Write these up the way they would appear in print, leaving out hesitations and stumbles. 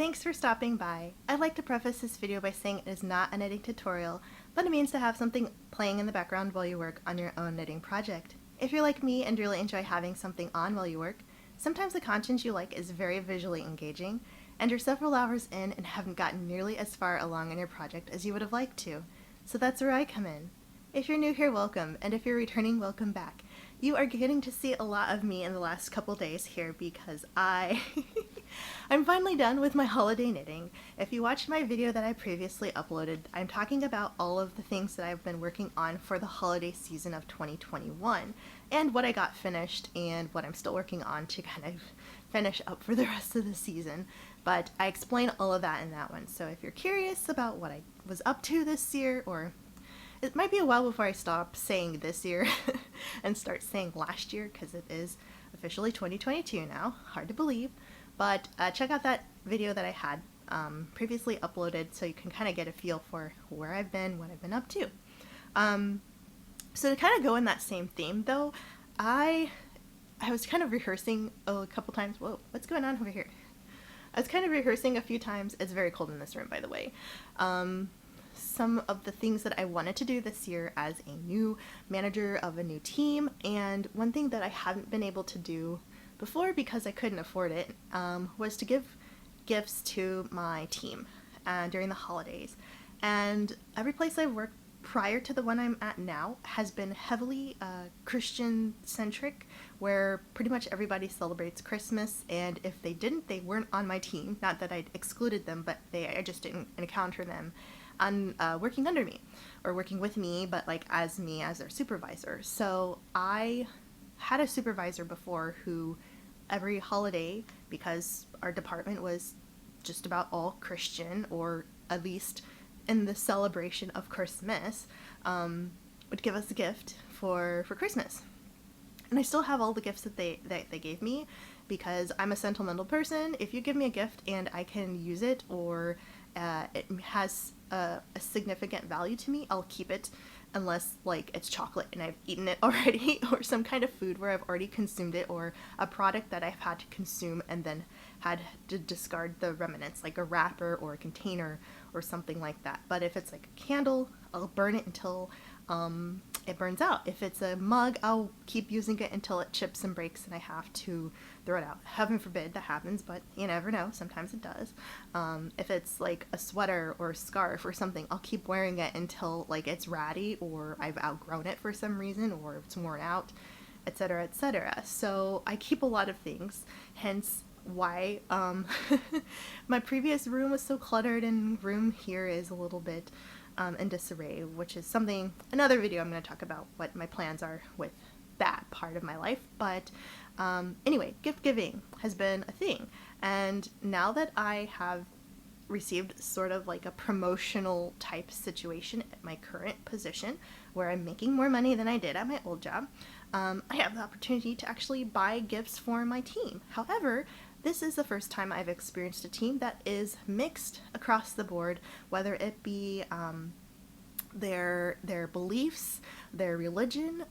Thanks for stopping by. I'd like to preface this video by saying it is not a knitting tutorial, but it means to have something playing in the background while you work on your own knitting project. If you're like me and really enjoy having something on while you work, sometimes the content you like is very visually engaging, and you're several hours in and haven't gotten nearly as far along in your project as you would have liked to. So that's where I come in. If you're new here, welcome, and if you're returning, welcome back. You are getting to see a lot of me in the last couple days here because I'm finally done with my holiday knitting. If you watched my video that I previously uploaded, I'm talking about all of the things that I've been working on for the holiday season of 2021 and what I got finished and what I'm still working on to kind of finish up for the rest of the season. But I explain all of that in that one. So if you're curious about what I was up to this year, or it might be a while before I stop saying this year and start saying last year, because it is officially 2022 now. Hard to believe. But check out that video that I had previously uploaded so you can kind of get a feel for where I've been, what I've been up to. So to kind of go in that same theme though, I was kind of rehearsing a couple times. Whoa, what's going on over here? I was kind of rehearsing a few times. It's very cold in this room, by the way. Some of the things that I wanted to do this year as a new manager of a new team, and one thing that I haven't been able to do before because I couldn't afford it was to give gifts to my team during the holidays. And every place I've worked prior to the one I'm at now has been heavily Christian centric, where pretty much everybody celebrates Christmas, and if they didn't, they weren't on my team. Not that I'd excluded them, but I just didn't encounter them on working under me or working with me, but like as their supervisor. So I had a supervisor before who every holiday, because our department was just about all Christian, or at least in the celebration of Christmas, would give us a gift for Christmas. And I still have all the gifts that they gave me because I'm a sentimental person. If you give me a gift and I can use it, or it has a significant value to me, I'll keep it, unless like it's chocolate and I've eaten it already, or some kind of food where I've already consumed it, or a product that I've had to consume and then had to discard the remnants, like a wrapper or a container or something like that. But if it's like a candle, I'll burn it until it burns out. If it's a mug, I'll keep using it until it chips and breaks and I have to throw it out. Heaven forbid that happens, but you never know. Sometimes it does. If it's like a sweater or a scarf or something, I'll keep wearing it until like it's ratty, or I've outgrown it for some reason, or it's worn out, etc., etc. So I keep a lot of things, hence why my previous room was so cluttered, and room here is a little bit in disarray, which is another video I'm going to talk about what my plans are with that part of my life. But anyway, gift giving has been a thing, and now that I have received sort of like a promotional type situation at my current position, where I'm making more money than I did at my old job, I have the opportunity to actually buy gifts for my team. However, this is the first time I've experienced a team that is mixed across the board, whether it be their beliefs, their religion,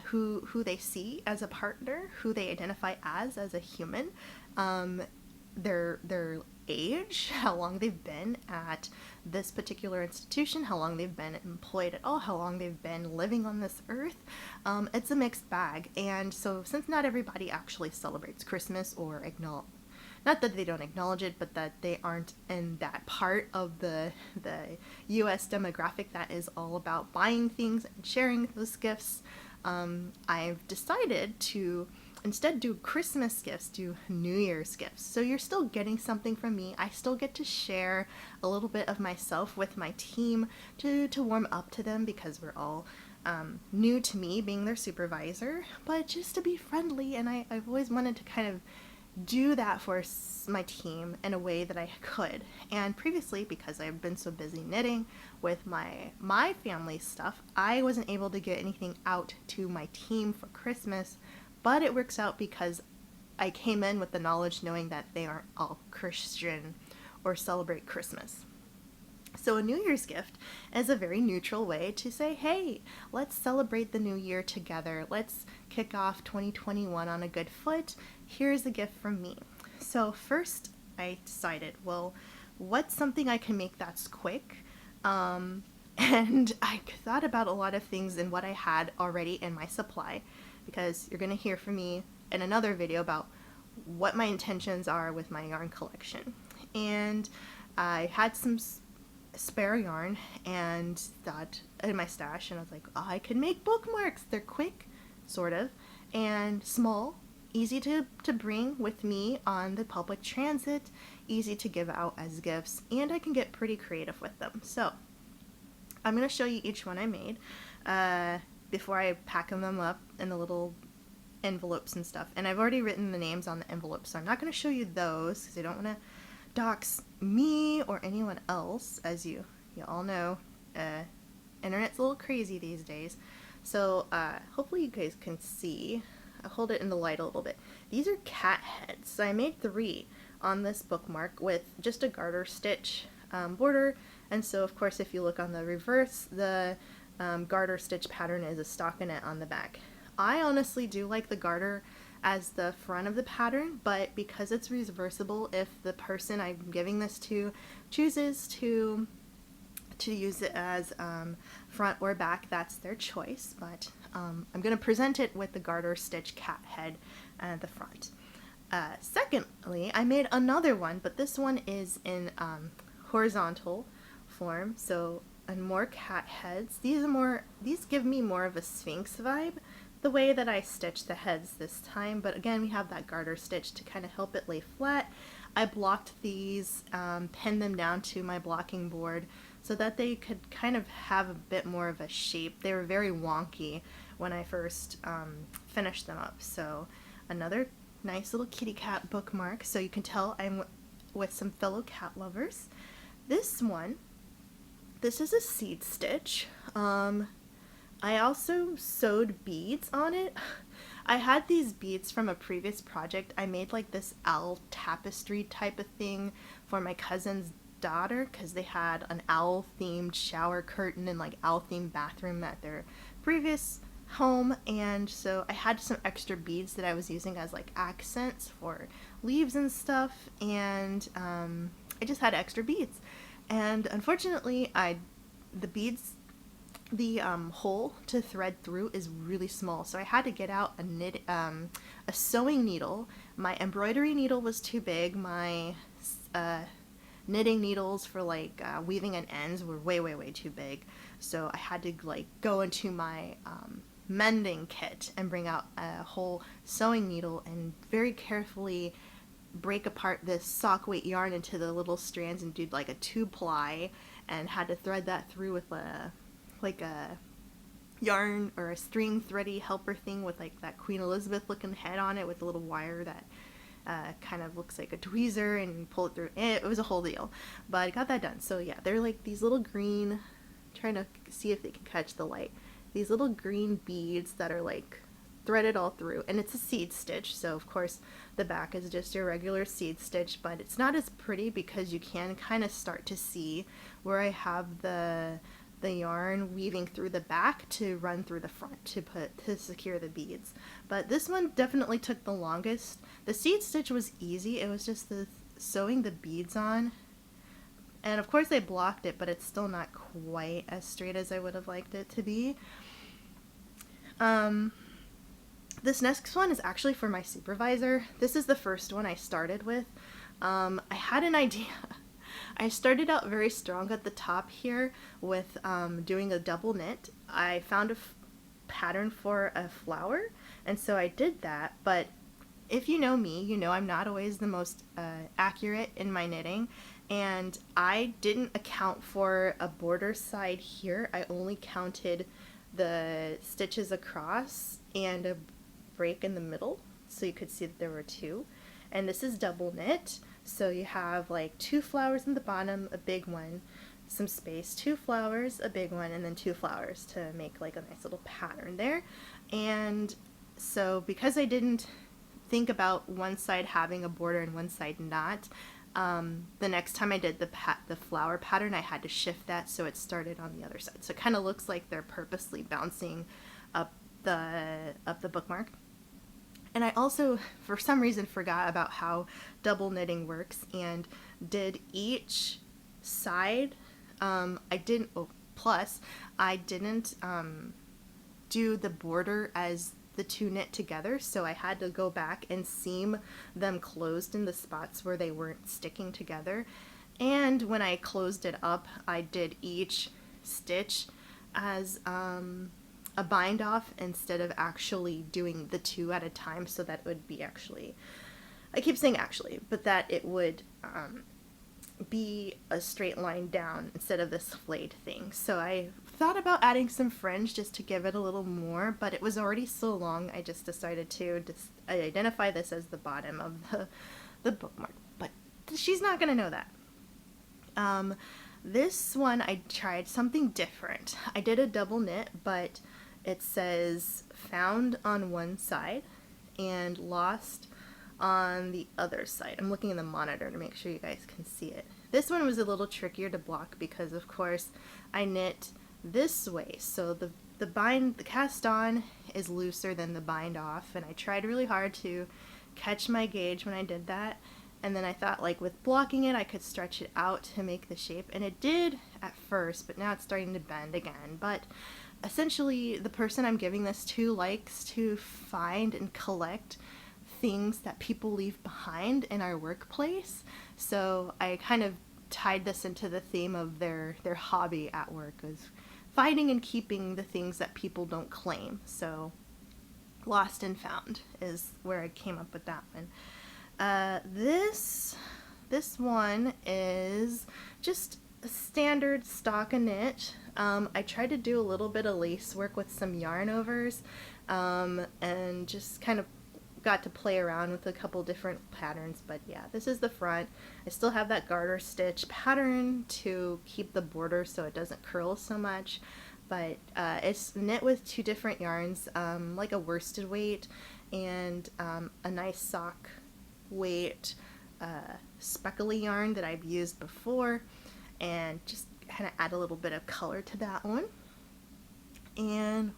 who they see as a partner, who they identify as a human, their age, how long they've been at this particular institution, how long they've been employed at all, how long they've been living on this earth. It's a mixed bag. And so since not everybody actually celebrates Christmas, or not that they don't acknowledge it, but that they aren't in that part of the US demographic that is all about buying things and sharing those gifts, I've decided to instead do Christmas gifts, do New Year's gifts. So you're still getting something from me. I still get to share a little bit of myself with my team to warm up to them, because we're all new to me being their supervisor, but just to be friendly. And I've always wanted to kind of do that for my team in a way that I could. And previously, because I've been so busy knitting with my family stuff, I wasn't able to get anything out to my team for Christmas. But it works out because I came in with the knowledge knowing that they aren't all Christian or celebrate Christmas. So a New Year's gift is a very neutral way to say, hey, let's celebrate the new year together. Let's kick off 2021 on a good foot. Here's a gift from me. So first, I decided, well, what's something I can make that's quick? And I thought about a lot of things and what I had already in my supply, because you're going to hear from me in another video about what my intentions are with my yarn collection. And I had some spare yarn and thought in my stash, and I was like, oh, I can make bookmarks. They're quick, sort of, and small, easy to bring with me on the public transit, easy to give out as gifts, and I can get pretty creative with them. So I'm going to show you each one I made before I pack them up in the little envelopes and stuff. And I've already written the names on the envelopes, so I'm not going to show you those because I don't want to dox me or anyone else. As you all know, internet's a little crazy these days. So hopefully you guys can see. I'll hold it in the light a little bit. These are cat heads. So I made 3 on this bookmark with just a garter stitch border. And so of course if you look on the reverse, the garter stitch pattern is a stockinette on the back. I honestly do like the garter as the front of the pattern, but because it's reversible, if the person I'm giving this to chooses to use it as front or back, that's their choice. But I'm going to present it with the garter stitch cat head at the front. Secondly, I made another one, but this one is in horizontal form, so and more cat heads. These give me more of a Sphinx vibe, the way that I stitched the heads this time, but again we have that garter stitch to kind of help it lay flat. I blocked these, pinned them down to my blocking board so that they could kind of have a bit more of a shape. They were very wonky when I first finished them up. So another nice little kitty cat bookmark, so you can tell I'm with some fellow cat lovers. This is a seed stitch. I also sewed beads on it. I had these beads from a previous project. I made like this owl tapestry type of thing for my cousin's daughter because they had an owl themed shower curtain and like owl themed bathroom at their previous home, and so I had some extra beads that I was using as like accents for leaves and stuff, and I just had extra beads. And unfortunately the hole to thread through is really small, so I had to get out a sewing needle. My embroidery needle was too big. My knitting needles for like weaving and ends were way too big, so I had to like go into my mending kit and bring out a whole sewing needle and very carefully break apart this sock weight yarn into the little strands and do like a 2-ply, and had to thread that through with a yarn or a string thready helper thing with like that Queen Elizabeth looking head on it with a little wire that kind of looks like a tweezer, and pull it through. It was a whole deal, but I got that done. So yeah, they're like these little green, trying to see if they can catch the light, these little green beads that are like threaded all through, and it's a seed stitch, so of course the back is just your regular seed stitch, but it's not as pretty because you can kind of start to see where I have the yarn weaving through the back to run through the front to secure the beads. But this one definitely took the longest. The seed stitch was easy, it was just the sewing the beads on, and of course I blocked it, but it's still not quite as straight as I would have liked it to be. This next one is actually for my supervisor. This is the first one I started with. I had an idea. I started out very strong at the top here with doing a double knit. I found a pattern for a flower, and so I did that, but if you know me, you know I'm not always the most accurate in my knitting, and I didn't account for a border side here. I only counted the stitches across and a break in the middle, so you could see that there were 2. And this is double knit, so you have like 2 flowers in the bottom, a big one, some space, 2 flowers, a big one, and then 2 flowers to make like a nice little pattern there. And so because I didn't think about one side having a border and one side not, the next time I did the flower pattern, I had to shift that so it started on the other side. So it kind of looks like they're purposely bouncing up the bookmark. And I also, for some reason, forgot about how double knitting works and did each side. I didn't, oh, plus, I didn't do the border as the two knit together, so I had to go back and seam them closed in the spots where they weren't sticking together. And when I closed it up, I did each stitch as a bind off instead of actually doing the two at a time, so that it would be actually, I keep saying actually, but that it would be a straight line down instead of this flayed thing. So I thought about adding some fringe just to give it a little more, but it was already so long I just decided to identify this as the bottom of the bookmark. But she's not gonna know that. This one I tried something different. I did a double knit, but it says found on one side and lost on the other side. I'm looking in the monitor to make sure you guys can see it. This one was a little trickier to block because, of course, I knit this way. So the cast on is looser than the bind off, and I tried really hard to catch my gauge when I did that. And then I thought, like, with blocking it, I could stretch it out to make the shape. And it did at first, but now it's starting to bend again. But essentially, the person I'm giving this to likes to find and collect things that people leave behind in our workplace. So I kind of tied this into the theme of their hobby at work, is finding and keeping the things that people don't claim. So lost and found is where I came up with that one. This one is just a standard stockinette. I tried to do a little bit of lace work with some yarn overs, and just kind of got to play around with a couple different patterns. But yeah, this is the front. I still have that garter stitch pattern to keep the border so it doesn't curl so much. But it's knit with two different yarns, like a worsted weight and a nice sock weight speckly yarn that I've used before, and just kind of add a little bit of color to that one. And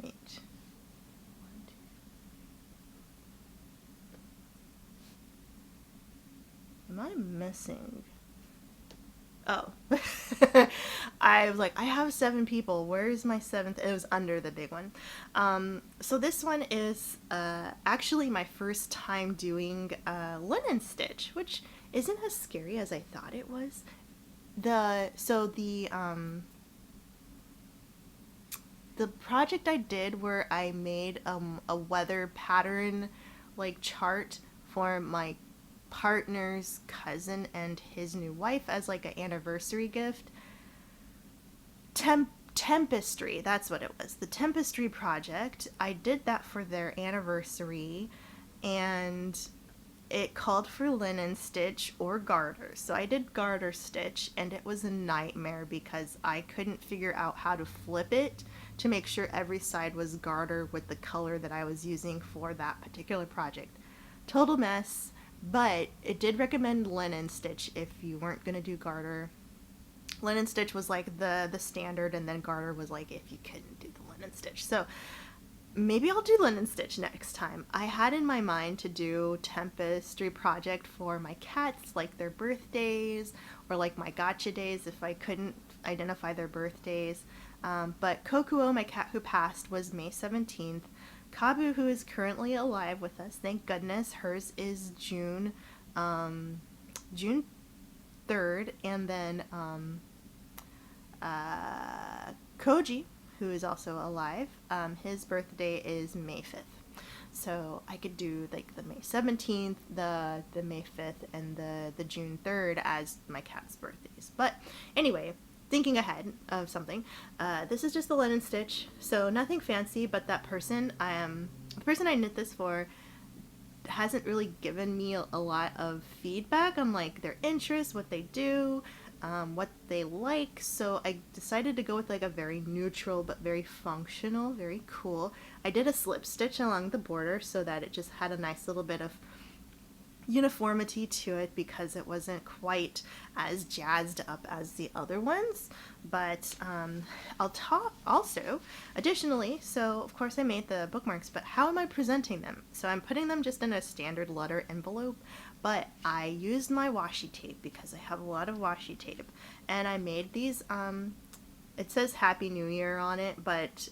wait, am I missing? Oh, I was like, I have 7 people. Where's my 7th? It was under the big one. So this one is actually my first time doing linen stitch, which isn't as scary as I thought it was. The project I did where I made a weather pattern like chart for my partner's cousin and his new wife as like an anniversary gift. Tempestry, that's what it was. The Tempestry project. I did that for their anniversary, and it called for linen stitch or garter. So I did garter stitch, and it was a nightmare because I couldn't figure out how to flip it to make sure every side was garter with the color that I was using for that particular project. Total mess. But it did recommend linen stitch if you weren't going to do garter. Linen stitch was like the standard, and then garter was like if you couldn't do the linen stitch. So maybe I'll do linen stitch next time. I had in my mind to do Tempestry project for my cats, like their birthdays, or like my gotcha days if I couldn't identify their birthdays. But Kokuo, my cat who passed, was May 17th. Kabu, who is currently alive with us, thank goodness, hers is June 3rd, and then Koji, who is also alive, his birthday is May 5th. So I could do like the May 17th, the May 5th, and the June 3rd as my cat's birthdays. But anyway, thinking ahead of something, this is just the linen stitch, so nothing fancy, but the person I knit this for hasn't really given me a lot of feedback on like their interests, what they do, what they like, so I decided to go with like a very neutral but very functional, very cool. I did a slip stitch along the border so that it just had a nice little bit of uniformity to it because it wasn't quite as jazzed up as the other ones. But I'll talk also additionally, so of course I made the bookmarks, but how am I presenting them? So I'm putting them just in a standard letter envelope, but I used my washi tape because I have a lot of washi tape, and I made these it says Happy New Year on it, but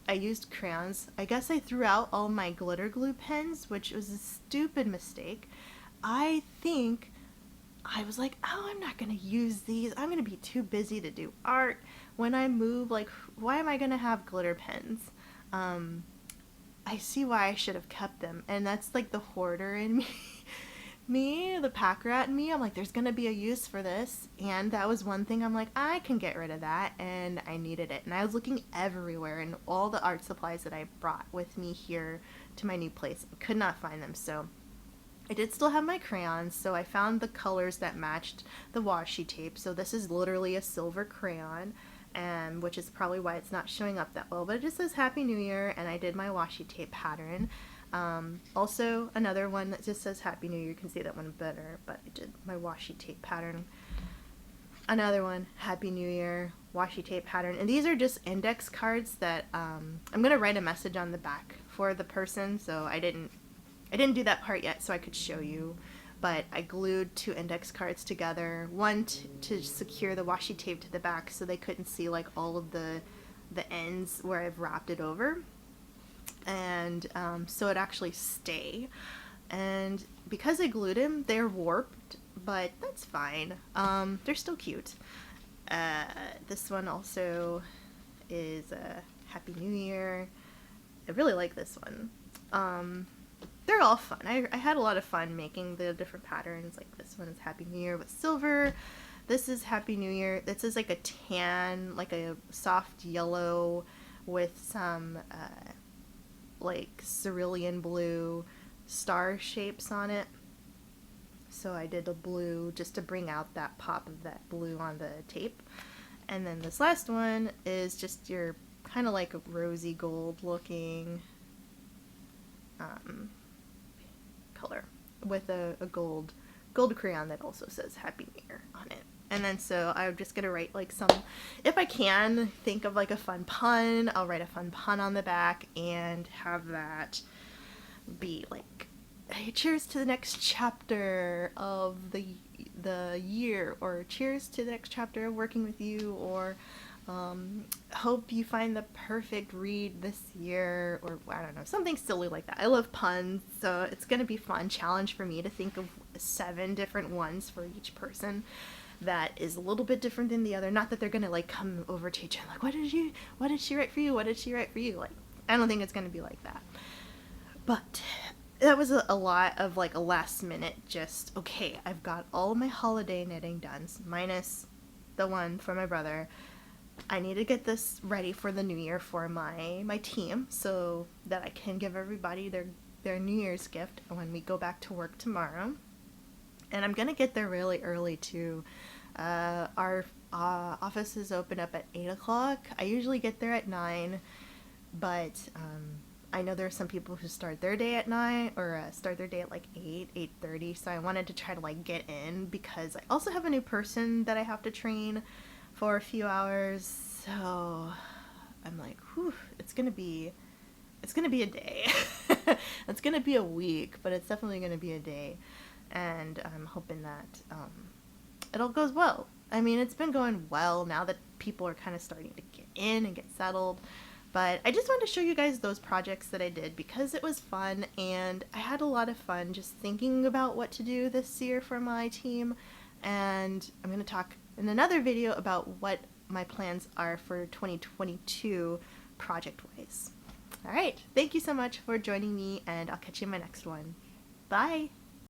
I used crayons. I guess I threw out all my glitter glue pens, which was a stupid mistake. I think I was like, oh, I'm not going to use these. I'm going to be too busy to do art. When I move, like, why am I going to have glitter pens? I see why I should have kept them. And that's like the hoarder in me. The pack rat in me, I'm like, there's gonna be a use for this, and that was one thing I'm like, I can get rid of that, and I needed it. And I was looking everywhere, and all the art supplies that I brought with me here to my new place, I could not find them. So I did still have my crayons, so I found the colors that matched the washi tape. So this is literally a silver crayon, and which is probably why it's not showing up that well, but it just says Happy New Year, and I did my washi tape pattern. Also another one that just says Happy New Year, you can see that one better, but I did my washi tape pattern. Another one, Happy New Year, washi tape pattern, and these are just index cards that I'm gonna write a message on the back for the person, so I didn't do that part yet so I could show you, but I glued 2 index cards together, one to secure the washi tape to the back so they couldn't see like all of the ends where I've wrapped it over, and so it actually stay. And because I glued them, they're warped, but that's fine. They're still cute. This one also is Happy New Year. I really like this one. They're all fun. I had a lot of fun making the different patterns. Like this one is Happy New Year with silver. This is Happy New Year. This is like a tan, like a soft yellow with some like cerulean blue star shapes on it. So I did a blue just to bring out that pop of that blue on the tape. And then this last one is just your kind of like a rosy gold looking color with a gold crayon that also says Happy New Year on it. And then so I'm just gonna write like some, if I can think of like a fun pun, I'll write a fun pun on the back and have that be like, hey, cheers to the next chapter of the year, or cheers to the next chapter of working with you, or hope you find the perfect read this year, or I don't know, something silly like that. I love puns, so it's gonna be fun challenge for me to think of 7 different ones for each person that is a little bit different than the other. Not that they're gonna like come over to each other like, what did she write for you? What did she write for you? Like, I don't think it's gonna be like that. But that was a lot of like a last minute just, okay, I've got all my holiday knitting done, minus the one for my brother. I need to get this ready for the new year for my team so that I can give everybody their New Year's gift when we go back to work tomorrow. And I'm gonna get there really early too. Our offices open up at 8 o'clock. I usually get there at 9, but I know there are some people who start their day at 9 or start their day at like 8:30. So I wanted to try to like get in because I also have a new person that I have to train for a few hours. So I'm like, whew, it's gonna be a day. It's gonna be a week, but it's definitely gonna be a day. And I'm hoping that it all goes well. I mean, it's been going well now that people are kind of starting to get in and get settled. But I just wanted to show you guys those projects that I did because it was fun, and I had a lot of fun just thinking about what to do this year for my team. And I'm going to talk in another video about what my plans are for 2022 project-wise. All right, thank you so much for joining me, and I'll catch you in my next one. Bye!